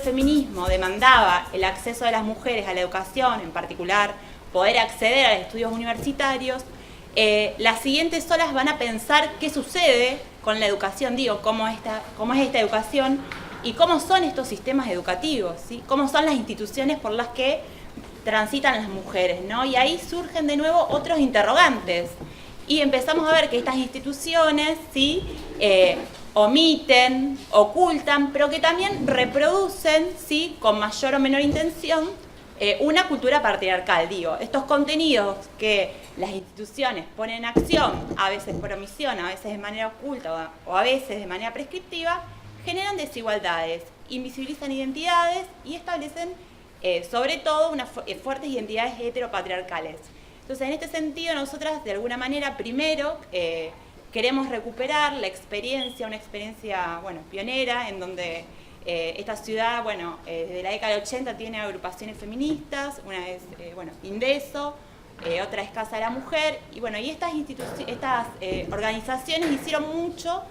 feminismo demandaba el acceso de las mujeres a la educación, en particular poder acceder a los estudios universitarios, las siguientes olas van a pensar qué sucede con la educación, cómo es esta educación y cómo son estos sistemas educativos, ¿sí? Cómo son las instituciones por las que transitan las mujeres, ¿no? Y ahí surgen de nuevo otros interrogantes. Y empezamos a ver que estas instituciones, ¿sí? Omiten, ocultan, pero que también reproducen, ¿sí? Con mayor o menor intención, una cultura patriarcal, estos contenidos que las instituciones ponen en acción, a veces por omisión, a veces de manera oculta o a veces de manera prescriptiva, generan desigualdades, invisibilizan identidades y establecen sobre todo unas fuertes identidades heteropatriarcales. Entonces, en este sentido, nosotras de alguna manera primero queremos recuperar la experiencia, una experiencia pionera, en donde esta ciudad, desde la década del 80 tiene agrupaciones feministas, una es Indeso, otra es Casa de la Mujer, y estas organizaciones hicieron mucho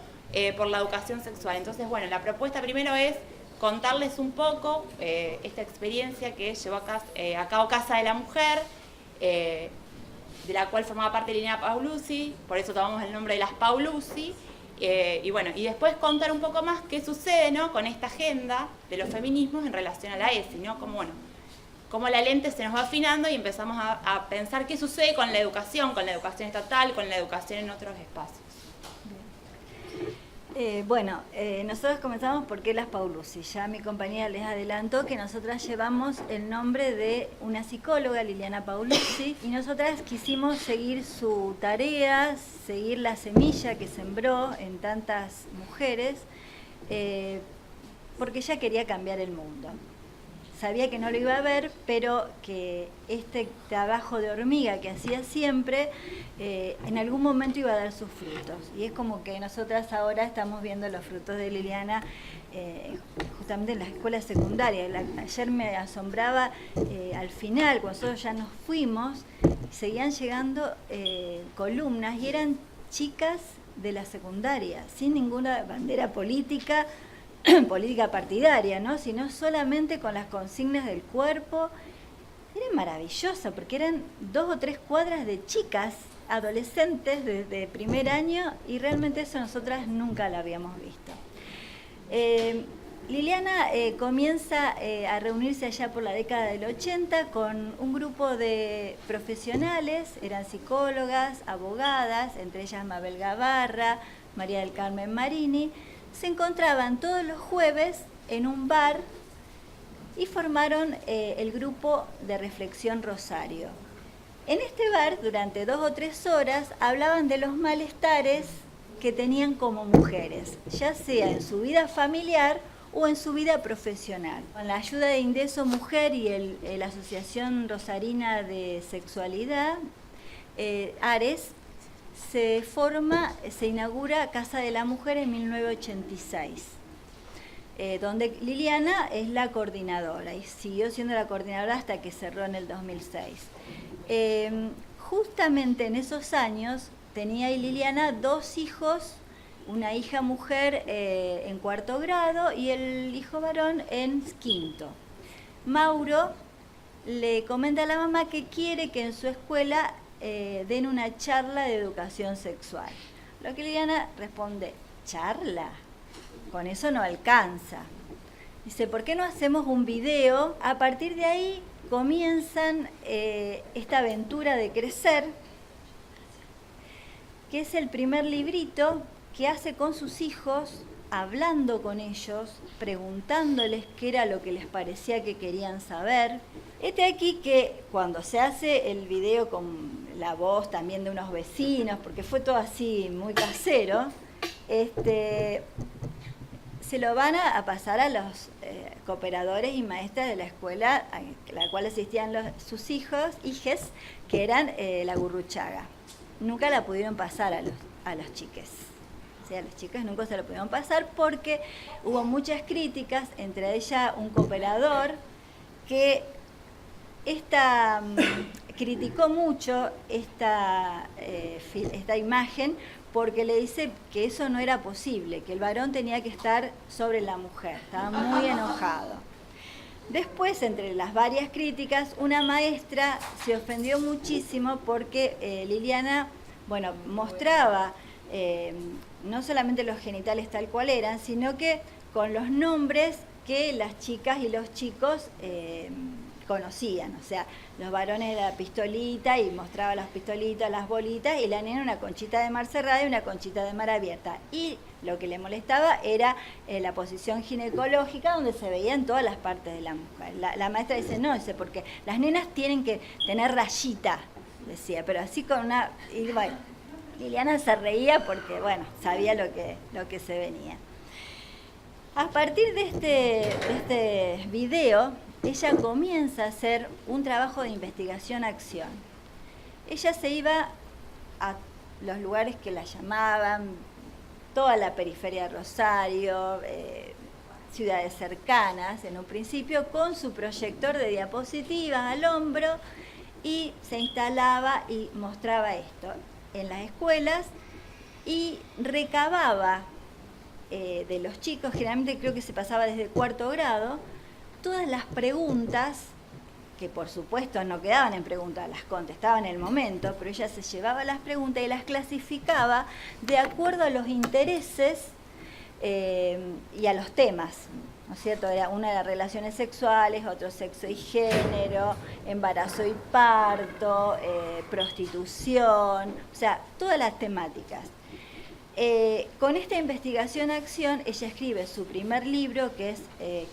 por la educación sexual. Entonces, la propuesta primero es contarles un poco esta experiencia que llevó a cabo Casa de la Mujer, de la cual formaba parte Liliana Paulucci, por eso tomamos el nombre de las Paulucci, y después contar un poco más qué sucede, ¿no? Con esta agenda de los feminismos en relación a la ESI, ¿no? Cómo la lente se nos va afinando y empezamos a pensar qué sucede con la educación estatal, con la educación en otros espacios. Nosotros comenzamos por qué las Paulucci. Ya mi compañera les adelantó que nosotras llevamos el nombre de una psicóloga, Liliana Paulucci, y nosotras quisimos seguir su tarea, seguir la semilla que sembró en tantas mujeres, porque ella quería cambiar el mundo. Sabía que no lo iba a ver, pero que este trabajo de hormiga que hacía siempre, en algún momento iba a dar sus frutos. Y es como que nosotras ahora estamos viendo los frutos de Liliana justamente en la escuela secundaria. Ayer me asombraba al final, cuando nosotros ya nos fuimos, seguían llegando columnas y eran chicas de la secundaria, sin ninguna bandera política partidaria, ¿no? Sino solamente con las consignas del cuerpo. Era maravilloso, porque eran 2 o 3 cuadras de chicas, adolescentes desde primer año, y realmente eso nosotras nunca lo habíamos visto. Liliana comienza a reunirse allá por la década del 80 con un grupo de profesionales, eran psicólogas, abogadas, entre ellas Mabel Gabarra, María del Carmen Marini. Se encontraban todos los jueves en un bar y formaron el grupo de Reflexión Rosario. En este bar, durante 2 o 3 horas, hablaban de los malestares que tenían como mujeres, ya sea en su vida familiar o en su vida profesional. Con la ayuda de Indeso Mujer y la Asociación Rosarina de Sexualidad, ARES, se inaugura Casa de la Mujer en 1986, donde Liliana es la coordinadora y siguió siendo la coordinadora hasta que cerró en el 2006. Justamente en esos años tenía Liliana 2 hijos, una hija mujer en 4º grado y el hijo varón en 5º. Mauro le comenta a la mamá que quiere que en su escuela den una charla de educación sexual. Lo que Liliana responde: ¿charla? Con eso no alcanza. Dice, ¿por qué no hacemos un video? A partir de ahí comienzan esta aventura de crecer, que es el primer librito que hace con sus hijos, hablando con ellos, preguntándoles qué era lo que les parecía que querían saber. Aquí que cuando se hace el video con la voz también de unos vecinos, porque fue todo así muy casero, se lo van a pasar a los cooperadores y maestras de la escuela a la cual asistían sus hijes, que eran la Gurruchaga. Nunca la pudieron pasar a los chiques. O sea, las chicas nunca se lo pudieron pasar porque hubo muchas críticas, entre ellas un cooperador que criticó mucho esta imagen porque le dice que eso no era posible, que el varón tenía que estar sobre la mujer, estaba muy enojado. Después, entre las varias críticas, una maestra se ofendió muchísimo porque Liliana, bueno, mostraba no solamente los genitales tal cual eran, sino que con los nombres que las chicas y los chicos conocían. O sea, los varones la pistolita y mostraba las pistolitas, las bolitas, y la nena una conchita de mar cerrada y una conchita de mar abierta. Y lo que le molestaba era la posición ginecológica, donde se veían todas las partes de la mujer. La maestra dice, no, dice, porque las nenas tienen que tener rayita, decía, pero así con una... Y bueno, Liliana se reía porque, bueno, sabía lo que se venía. A partir de este video, ella comienza a hacer un trabajo de investigación-acción. Ella se iba a los lugares que la llamaban, toda la periferia de Rosario, ciudades cercanas, en un principio, con su proyector de diapositivas al hombro, y se instalaba y mostraba esto en las escuelas y recababa de los chicos, generalmente creo que se pasaba desde el 4º grado, todas las preguntas, que por supuesto no quedaban en preguntas, las contestaba en el momento, pero ella se llevaba las preguntas y las clasificaba de acuerdo a los intereses y a los temas, ¿no es cierto? Una era relaciones sexuales, otro sexo y género, embarazo y parto, prostitución, o sea, todas las temáticas. Con esta investigación-acción, ella escribe su primer libro, que es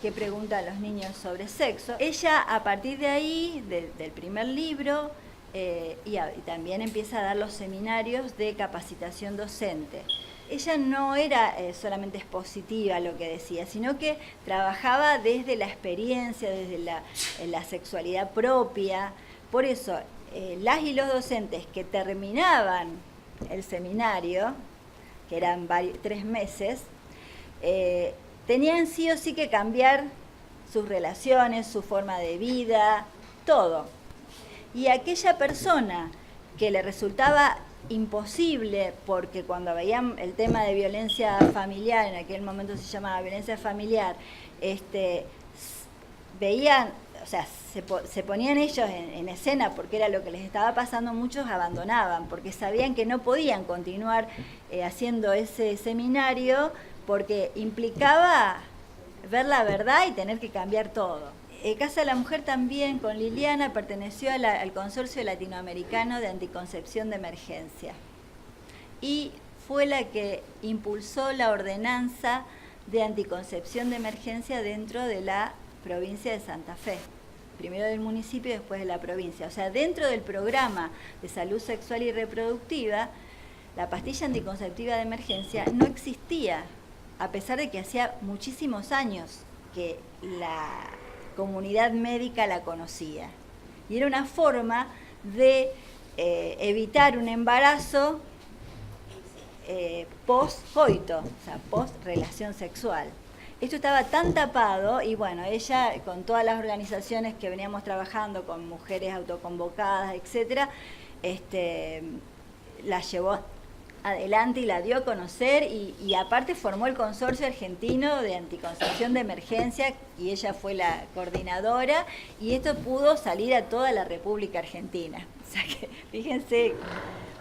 ¿Qué preguntan los niños sobre sexo? Ella, a partir de ahí, del primer libro, y también empieza a dar los seminarios de capacitación docente. Ella no era solamente expositiva lo que decía, sino que trabajaba desde la experiencia, desde la sexualidad propia. Por eso, las y los docentes que terminaban el seminario, que eran 3 meses, tenían sí o sí que cambiar sus relaciones, su forma de vida, todo. Y aquella persona que le resultaba imposible, porque cuando veían el tema de violencia familiar, en aquel momento se llamaba violencia familiar, veían, o sea, se ponían ellos en escena porque era lo que les estaba pasando, muchos abandonaban, porque sabían que no podían continuar haciendo ese seminario, porque implicaba ver la verdad y tener que cambiar todo. Casa de la Mujer también, con Liliana, perteneció al Consorcio Latinoamericano de Anticoncepción de Emergencia y fue la que impulsó la ordenanza de anticoncepción de emergencia dentro de la provincia de Santa Fe, primero del municipio y después de la provincia. O sea, dentro del programa de salud sexual y reproductiva, la pastilla anticonceptiva de emergencia no existía, a pesar de que hacía muchísimos años que la comunidad médica la conocía. Y era una forma de evitar un embarazo post-coito, o sea, post-relación sexual. Esto estaba tan tapado y bueno, ella con todas las organizaciones que veníamos trabajando con mujeres autoconvocadas, etcétera, la llevó adelante y la dio a conocer y aparte formó el Consorcio Argentino de Anticoncepción de Emergencia y ella fue la coordinadora y esto pudo salir a toda la República Argentina. O sea que fíjense,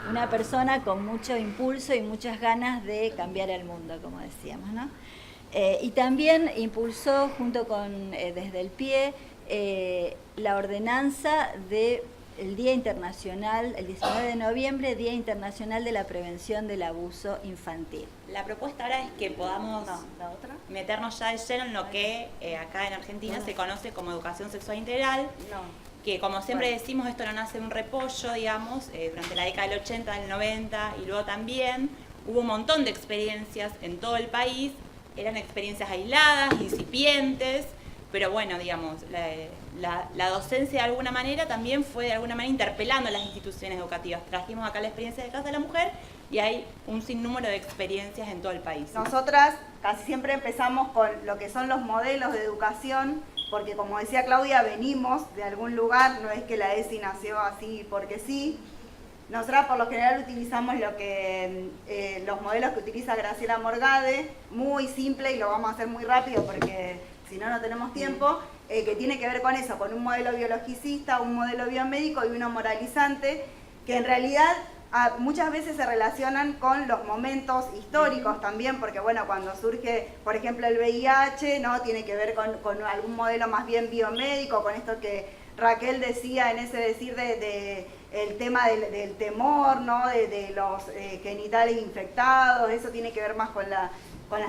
una persona con mucho impulso y muchas ganas de cambiar el mundo, como decíamos, ¿no? Y también impulsó junto con Desde el Pie la ordenanza de el Día Internacional, el 19 de noviembre, Día Internacional de la Prevención del Abuso Infantil. La propuesta ahora es que podamos meternos ya de lleno en lo que acá en Argentina se conoce como educación sexual integral, que como siempre decimos, esto no nace de un repollo, digamos, durante la década del 80, del 90 y luego también hubo un montón de experiencias en todo el país, eran experiencias aisladas, incipientes, pero bueno, digamos, la docencia de alguna manera también fue de alguna manera interpelando a las instituciones educativas. Trajimos acá la experiencia de Casa de la Mujer y hay un sinnúmero de experiencias en todo el país. Nosotras casi siempre empezamos con lo que son los modelos de educación, porque como decía Claudia, venimos de algún lugar, no es que la ESI nació así porque sí. Nosotras por lo general utilizamos los modelos que utiliza Graciela Morgade, muy simple y lo vamos a hacer muy rápido porque si no, no tenemos tiempo. que tiene que ver con eso, con un modelo biologicista, un modelo biomédico y uno moralizante, que en realidad muchas veces se relacionan con los momentos históricos también, porque bueno, cuando surge, por ejemplo, el VIH, ¿no? Tiene que ver con algún modelo más bien biomédico, con esto que Raquel decía en ese decir de el tema del temor, ¿no? De los genitales infectados, eso tiene que ver más con las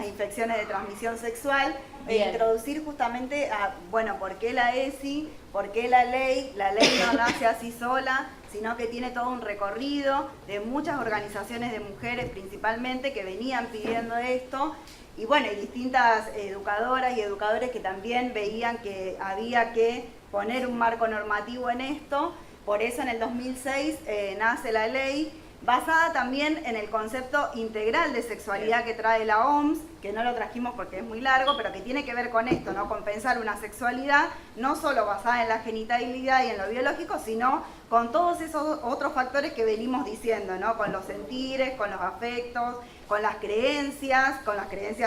infecciones de transmisión sexual, e introducir justamente bueno, ¿por qué la ESI? ¿Por qué la ley? La ley no nace así sola, sino que tiene todo un recorrido de muchas organizaciones de mujeres principalmente que venían pidiendo esto, y bueno, y distintas educadoras y educadores que también veían que había que poner un marco normativo en esto. Por eso en el 2006 nace la ley, basada también en el concepto integral de sexualidad que trae la OMS, que no lo trajimos porque es muy largo, pero que tiene que ver con esto, ¿no? Con pensar una sexualidad no solo basada en la genitalidad y en lo biológico, sino con todos esos otros factores que venimos diciendo, ¿no? Con los sentires, con los afectos, con las creencias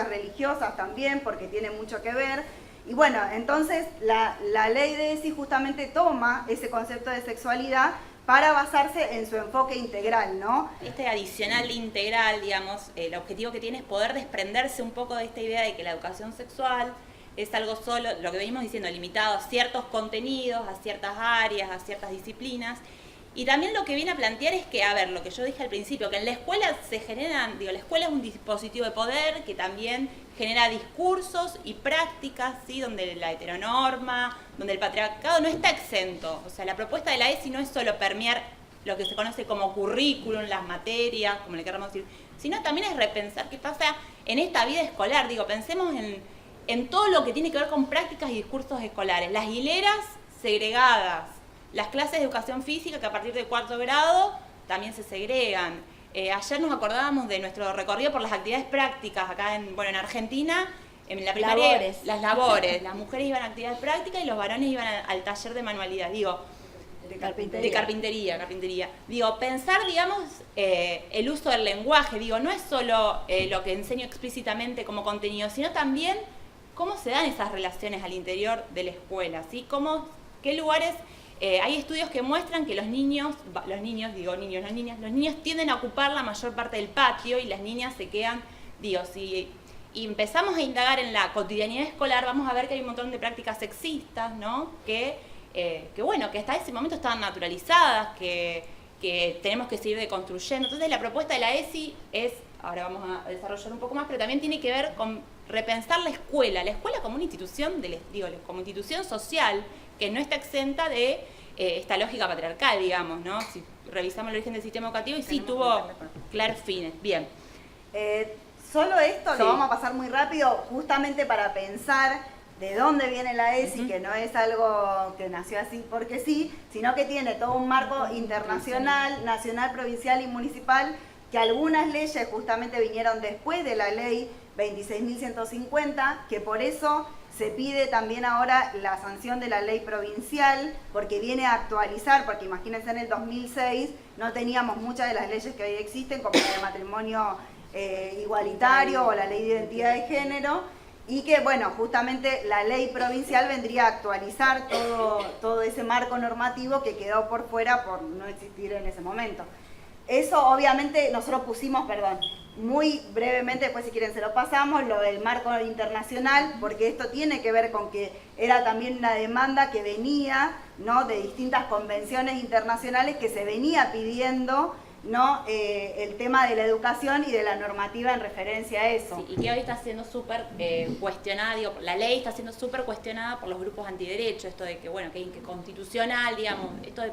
religiosas también, porque tiene mucho que ver. Y bueno, entonces la ley de ESI justamente toma ese concepto de sexualidad para basarse en su enfoque integral, ¿no? Este adicional integral, digamos, el objetivo que tiene es poder desprenderse un poco de esta idea de que la educación sexual es algo solo, lo que venimos diciendo, limitado a ciertos contenidos, a ciertas áreas, a ciertas disciplinas. Y también lo que viene a plantear es que, a ver, lo que yo dije al principio, que en la escuela se generan, la escuela es un dispositivo de poder que también genera discursos y prácticas, ¿sí? Donde la heteronorma, donde el patriarcado no está exento. O sea, la propuesta de la ESI no es solo permear lo que se conoce como currículum, las materias, como le queramos decir, sino también es repensar qué pasa en esta vida escolar. Pensemos en todo lo que tiene que ver con prácticas y discursos escolares. Las hileras segregadas, las clases de educación física que a partir del 4º grado también se segregan. Ayer nos acordábamos de nuestro recorrido por las actividades prácticas acá en Argentina, en la primaria, las labores. Las mujeres iban a actividades prácticas y los varones iban al taller de manualidad, de carpintería. Pensar, el uso del lenguaje, no es solo lo que enseño explícitamente como contenido, sino también cómo se dan esas relaciones al interior de la escuela, ¿sí? ¿Qué lugares? Hay estudios que muestran que los niños tienden a ocupar la mayor parte del patio y las niñas se quedan, si empezamos a indagar en la cotidianidad escolar, vamos a ver que hay un montón de prácticas sexistas, ¿no? Que hasta ese momento estaban naturalizadas, que tenemos que seguir deconstruyendo. Entonces la propuesta de la ESI es, ahora vamos a desarrollar un poco más, pero también tiene que ver con repensar la escuela como una institución, como institución social, que no está exenta de esta lógica patriarcal, ¿no? Si revisamos el origen del sistema educativo, y sí tuvo claros fines. Bien. Solo esto lo vamos a pasar muy rápido, justamente para pensar de dónde viene la ESI, que no es algo que nació así porque sí, sino que tiene todo un marco internacional, nacional, provincial y municipal, que algunas leyes justamente vinieron después de la ley 26.150, que por eso se pide también ahora la sanción de la ley provincial, porque viene a actualizar, porque imagínense en el 2006 no teníamos muchas de las leyes que hoy existen, como la de matrimonio igualitario o la ley de identidad de género, y que justamente la ley provincial vendría a actualizar todo ese marco normativo que quedó por fuera por no existir en ese momento. Eso obviamente nosotros pusimos, muy brevemente, después si quieren se lo pasamos, lo del marco internacional, porque esto tiene que ver con que era también una demanda que venía, ¿no? De distintas convenciones internacionales que se venía pidiendo, ¿no? El tema de la educación y de la normativa en referencia a eso. Sí, y que hoy está siendo súper cuestionada, la ley está siendo súper cuestionada por los grupos antiderechos, esto de que que es inconstitucional, esto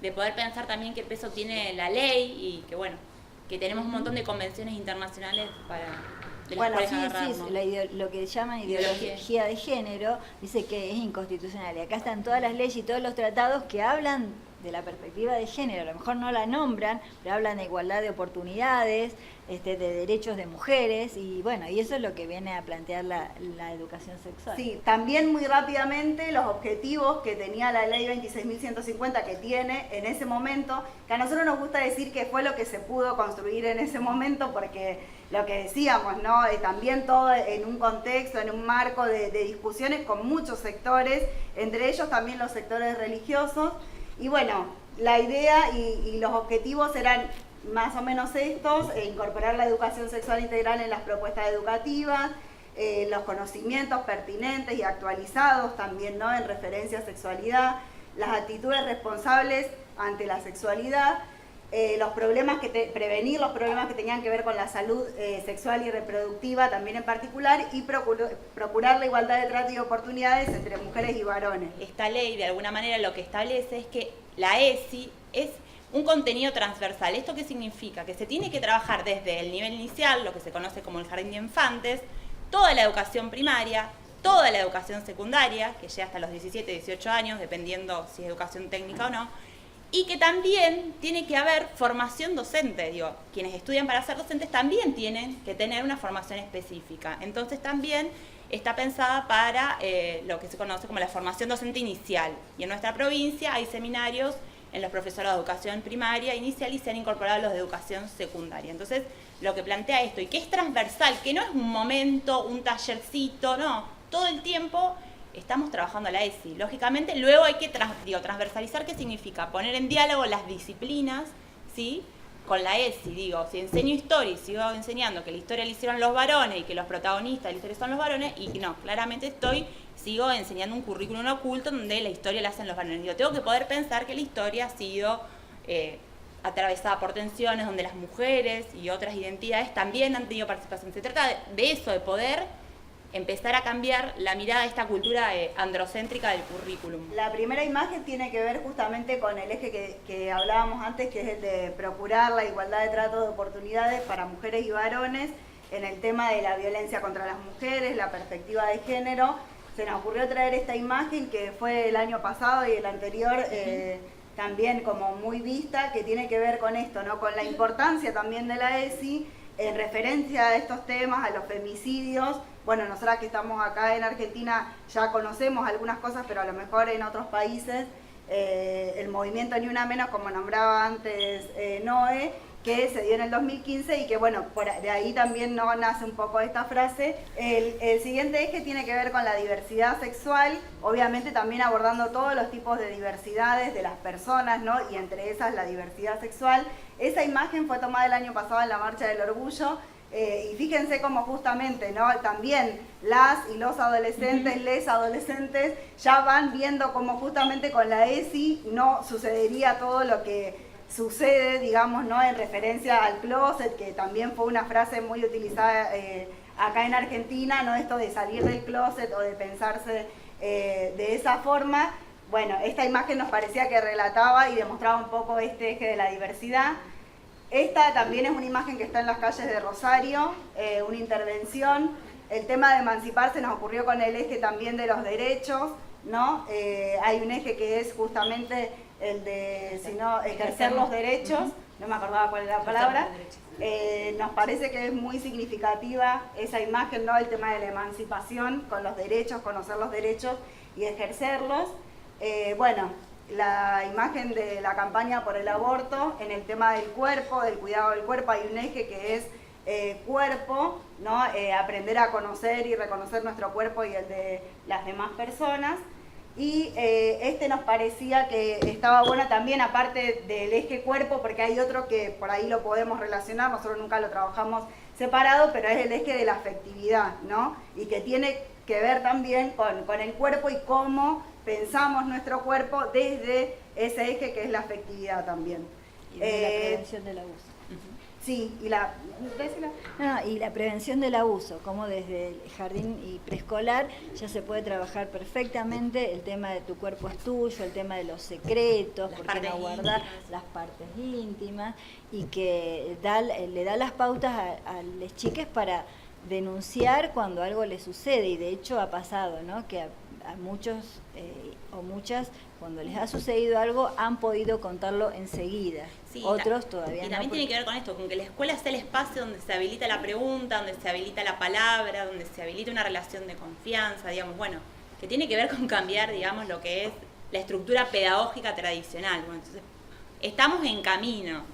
de poder pensar también qué peso tiene la ley y que tenemos un montón de convenciones internacionales de las cuales agarrarnos. Lo que llaman ideología de género dice que es inconstitucional. Y acá están todas las leyes y todos los tratados que hablan la perspectiva de género, a lo mejor no la nombran, pero hablan de igualdad de oportunidades, de derechos de mujeres, y bueno, y eso es lo que viene a plantear la educación sexual. Sí, también muy rápidamente los objetivos que tenía la ley 26.150 que tiene en ese momento, que a nosotros nos gusta decir que fue lo que se pudo construir en ese momento, porque lo que decíamos, ¿no? También todo en un contexto, en un marco de discusiones con muchos sectores, entre ellos también los sectores religiosos, y bueno, la idea y los objetivos eran más o menos estos: incorporar la educación sexual integral en las propuestas educativas, los conocimientos pertinentes y actualizados también, ¿no?, en referencia a sexualidad, las actitudes responsables ante la sexualidad, prevenir los problemas que tenían que ver con la salud sexual y reproductiva también en particular, y procurar la igualdad de trato y oportunidades entre mujeres y varones. Esta ley de alguna manera lo que establece es que la ESI es un contenido transversal. ¿Esto qué significa? Que se tiene que trabajar desde el nivel inicial, lo que se conoce como el jardín de infantes, toda la educación primaria, toda la educación secundaria, que llega hasta los 17, 18 años, dependiendo si es educación técnica o no, y que también tiene que haber formación docente. Digo, quienes estudian para ser docentes también tienen que tener una formación específica. Entonces también está pensada para lo que se conoce como la formación docente inicial. Y en nuestra provincia hay seminarios en los profesores de educación primaria inicial y se han incorporado los de educación secundaria. Entonces, lo que plantea esto, y que es transversal, que no es un momento, un tallercito, no, todo el tiempo estamos trabajando la ESI. Lógicamente, luego hay que transversalizar. ¿Qué significa? Poner en diálogo las disciplinas, ¿sí?, con la ESI. Digo, si enseño historia y sigo enseñando que la historia la hicieron los varones y que los protagonistas de la historia son los varones, y no, claramente sigo enseñando un currículum oculto donde la historia la hacen los varones. Digo, tengo que poder pensar que la historia ha sido atravesada por tensiones, donde las mujeres y otras identidades también han tenido participación. Se trata de eso, de poder empezar a cambiar la mirada de esta cultura androcéntrica del currículum. La primera imagen tiene que ver justamente con el eje que hablábamos antes, que es el de procurar la igualdad de trato de oportunidades para mujeres y varones en el tema de la violencia contra las mujeres, la perspectiva de género. Se nos ocurrió traer esta imagen que fue el año pasado y el anterior también como muy vista, que tiene que ver con esto, ¿no?, con la importancia también de la ESI en referencia a estos temas, a los femicidios. Bueno, nosotras que estamos acá en Argentina ya conocemos algunas cosas, pero a lo mejor en otros países el movimiento Ni Una Menos, como nombraba antes Noé, que se dio en el 2015 y que, bueno, de ahí también no nace un poco esta frase. El siguiente eje tiene que ver con la diversidad sexual, obviamente también abordando todos los tipos de diversidades de las personas, ¿no?, y entre esas la diversidad sexual. Esa imagen fue tomada el año pasado en la Marcha del Orgullo, y fíjense cómo justamente, ¿no?, también las y los adolescentes, les adolescentes ya van viendo cómo justamente con la ESI no sucedería todo lo que sucede, digamos, ¿no?, en referencia al closet, que también fue una frase muy utilizada acá en Argentina, ¿no?, esto de salir del closet o de pensarse de esa forma. Bueno, esta imagen nos parecía que relataba y demostraba un poco este eje de la diversidad. Esta también es una imagen que está en las calles de Rosario, una intervención. El tema de emanciparse nos ocurrió con el eje también de los derechos, ¿no? Hay un eje que es justamente el de ejercer los derechos, no me acordaba cuál era la palabra. Nos parece que es muy significativa esa imagen, ¿no?, el tema de la emancipación con los derechos, conocer los derechos y ejercerlos. Bueno, la imagen de la campaña por el aborto, en el tema del cuerpo, del cuidado del cuerpo, hay un eje que es cuerpo, ¿no?, aprender a conocer y reconocer nuestro cuerpo y el de las demás personas. Y nos parecía que estaba bueno también, aparte del eje cuerpo, porque hay otro que por ahí lo podemos relacionar, nosotros nunca lo trabajamos separado, pero es el eje de la afectividad, ¿no?, y que tiene que ver también con el cuerpo y cómo pensamos nuestro cuerpo desde ese eje que es la afectividad también. Y de la prevención del abuso. Sí, y la prevención del abuso, como desde el jardín y preescolar ya se puede trabajar perfectamente el tema de tu cuerpo es tuyo, el tema de los secretos, por qué no guardar las partes íntimas, y que le da las pautas a las chicas para denunciar cuando algo les sucede, y de hecho ha pasado, ¿no?, que a muchos o muchas, cuando les ha sucedido algo, han podido contarlo enseguida. Sí, otros todavía no. Y también tiene que ver con esto, con que la escuela sea el espacio donde se habilita la pregunta, donde se habilita la palabra, donde se habilita una relación de confianza, digamos, bueno, que tiene que ver con cambiar, digamos, lo que es la estructura pedagógica tradicional. Bueno, entonces, estamos en camino.